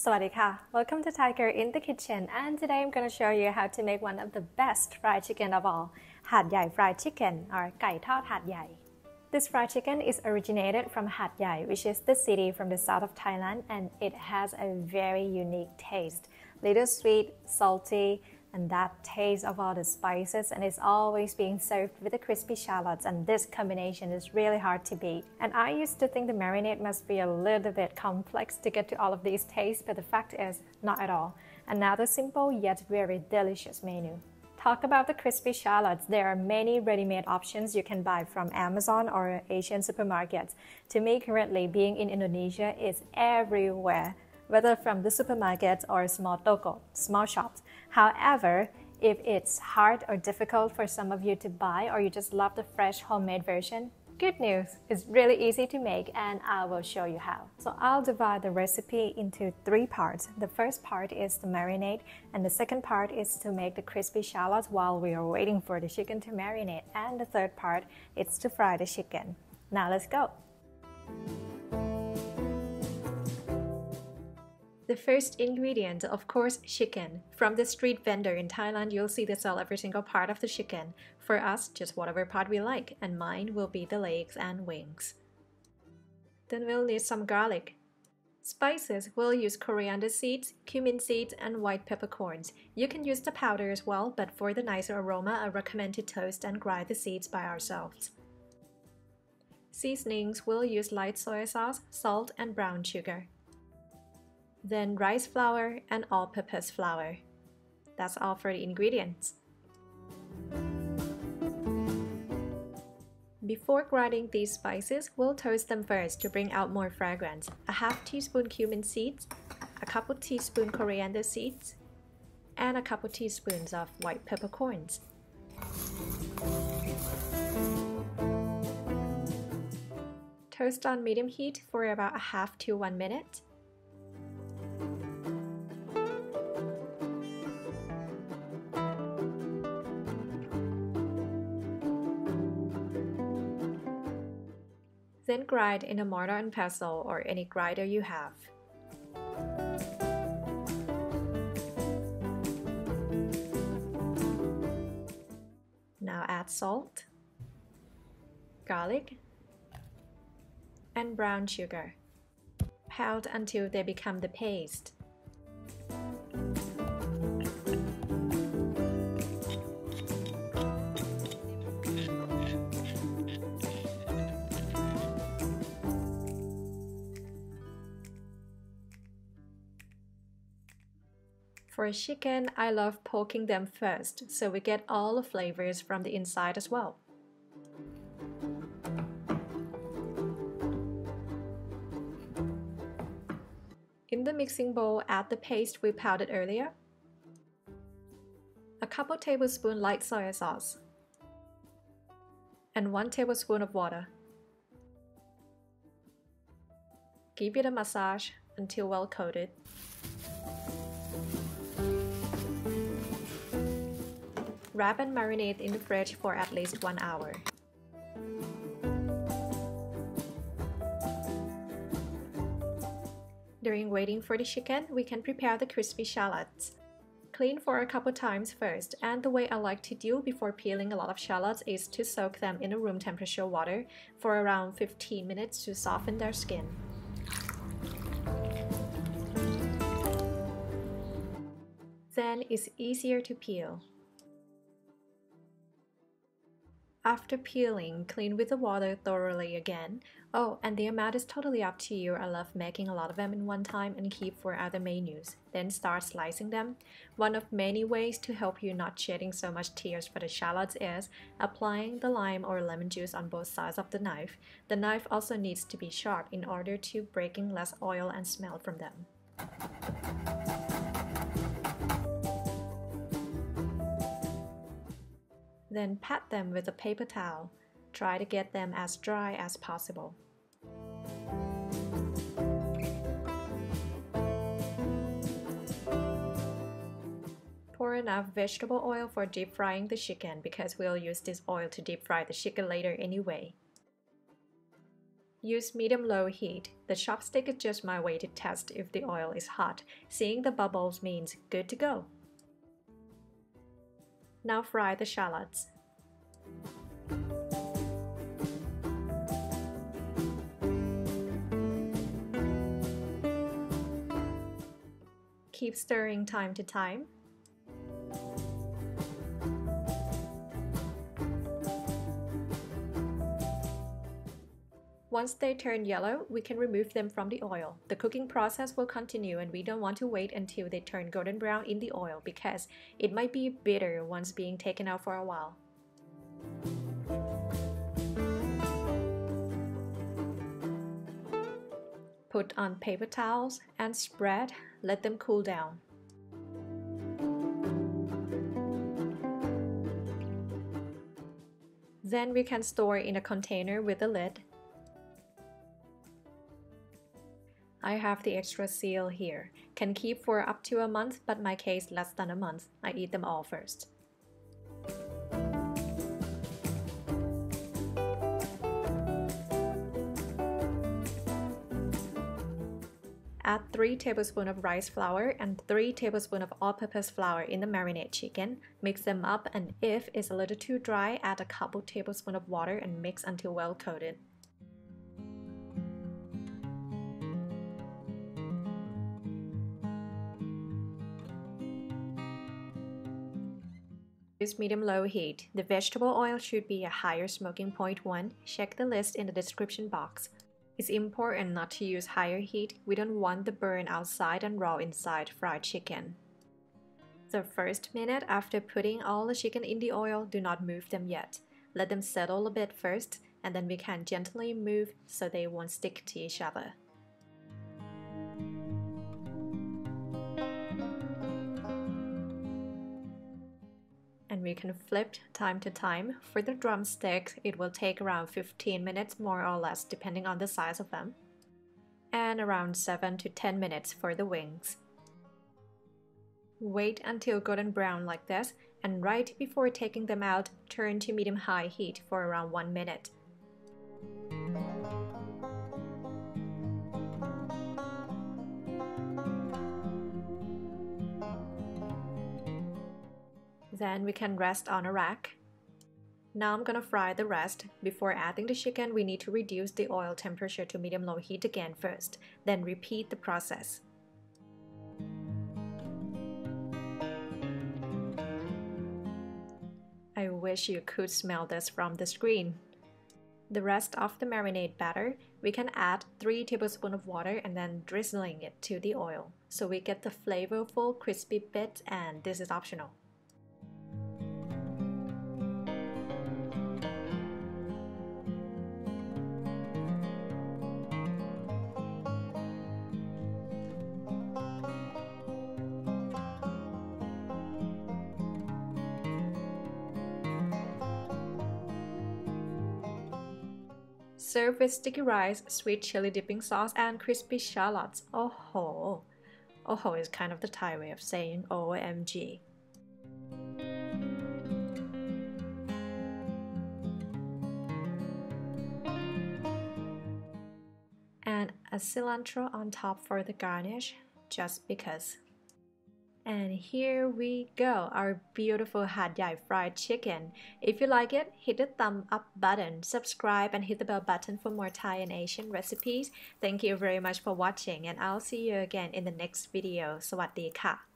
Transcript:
Sawadee Welcome to Tiger in the Kitchen, and today I'm going to show you how to make one of the best fried chicken of all, Hat Yai fried chicken or Gai Tod Hat-Yai. This fried chicken is originated from Hat Yai, which is the city from the south of Thailand, and it has a very unique taste. Little sweet, salty, and that taste of all the spices, and it's always being served with the crispy shallots, and this combination is really hard to beat. And I used to think the marinade must be a little bit complex to get to all of these tastes, but the fact is, not at all. Another simple yet very delicious menu. Talk about the crispy shallots. There are many ready-made options you can buy from Amazon or Asian supermarkets. To me, currently being in Indonesia is everywhere, whether from the supermarkets or small toko, small shops. However, if it's hard or difficult for some of you to buy, or you just love the fresh homemade version, good news, it's really easy to make, and I will show you how. So I'll divide the recipe into 3 parts. The first part is the marinade, and the second part is to make the crispy shallots while we are waiting for the chicken to marinate, and the third part is to fry the chicken. Now let's go. The first ingredient, of course, chicken. From the street vendor in Thailand, you'll see they sell every single part of the chicken. For us, just whatever part we like, and mine will be the legs and wings. Then we'll need some garlic. Spices, we'll use coriander seeds, cumin seeds, and white peppercorns. You can use the powder as well, but for the nicer aroma, I recommend to toast and grind the seeds by ourselves. Seasonings, we'll use light soy sauce, salt, and brown sugar. Then rice flour and all-purpose flour. That's all for the ingredients. Before grinding these spices, we'll toast them first to bring out more fragrance. A half teaspoon cumin seeds, a couple teaspoon coriander seeds, and a couple teaspoons of white peppercorns. Toast on medium heat for about a half to 1 minute. Then grind in a mortar and pestle or any grinder you have. Now add salt, garlic, and brown sugar. Pound until they become the paste. For chicken, I love poking them first, so we get all the flavors from the inside as well. In the mixing bowl, add the paste we powdered earlier, a couple tablespoons light soy sauce, and 1 tablespoon of water. Give it a massage until well coated. Wrap and marinate in the fridge for at least 1 hour. During waiting for the chicken, we can prepare the crispy shallots. Clean for a couple times first, and the way I like to do before peeling a lot of shallots is to soak them in a room temperature water for around 15 minutes to soften their skin. Then it's easier to peel. After peeling, clean with the water thoroughly again. Oh, and the amount is totally up to you. I love making a lot of them in one time and keep for other menus. Then start slicing them. One of many ways to help you not shedding so much tears for the shallots is applying the lime or lemon juice on both sides of the knife. The knife also needs to be sharp in order to breaking less oil and smell from them. Then pat them with a paper towel. Try to get them as dry as possible. Pour enough vegetable oil for deep frying the chicken because we'll use this oil to deep fry the chicken later anyway. Use medium-low heat. The chopstick is just my way to test if the oil is hot. Seeing the bubbles means good to go. Now fry the shallots. Keep stirring time to time. Once they turn yellow, we can remove them from the oil. The cooking process will continue and we don't want to wait until they turn golden brown in the oil because it might be bitter once being taken out for a while. Put on paper towels and spread, let them cool down. Then we can store in a container with a lid. I have the extra seal here. Can keep for up to a month, but my case less than a month. I eat them all first. Add 3 tablespoons of rice flour and 3 tablespoons of all-purpose flour in the marinade chicken. Mix them up, and if it's a little too dry, add a couple tablespoons of water and mix until well coated. Use medium-low heat. The vegetable oil should be a higher smoking point 1. Check the list in the description box. It's important not to use higher heat. We don't want the burn outside and raw inside fried chicken. The first minute after putting all the chicken in the oil, do not move them yet. Let them settle a bit first, and then we can gently move so they won't stick to each other. And we can flip time to time. For the drumsticks, it will take around 15 minutes more or less depending on the size of them, and around 7 to 10 minutes for the wings. Wait until golden brown like this, and right before taking them out, turn to medium-high heat for around 1 minute. Then we can rest on a rack. Now I'm gonna fry the rest. Before adding the chicken, we need to reduce the oil temperature to medium-low heat again first, then repeat the process. I wish you could smell this from the screen. The rest of the marinade batter, we can add 3 tablespoons of water and then drizzling it to the oil, so we get the flavorful crispy bit, and this is optional. Serve with sticky rice, sweet chili dipping sauce, and crispy shallots. Oh ho! Oh ho is kind of the Thai way of saying OMG. And a cilantro on top for the garnish, just because. And here we go, our beautiful Hat Yai fried chicken. If you like it, hit the thumb up button, subscribe, and hit the bell button for more Thai and Asian recipes. Thank you very much for watching, and I'll see you again in the next video. สวัสดีค่ะ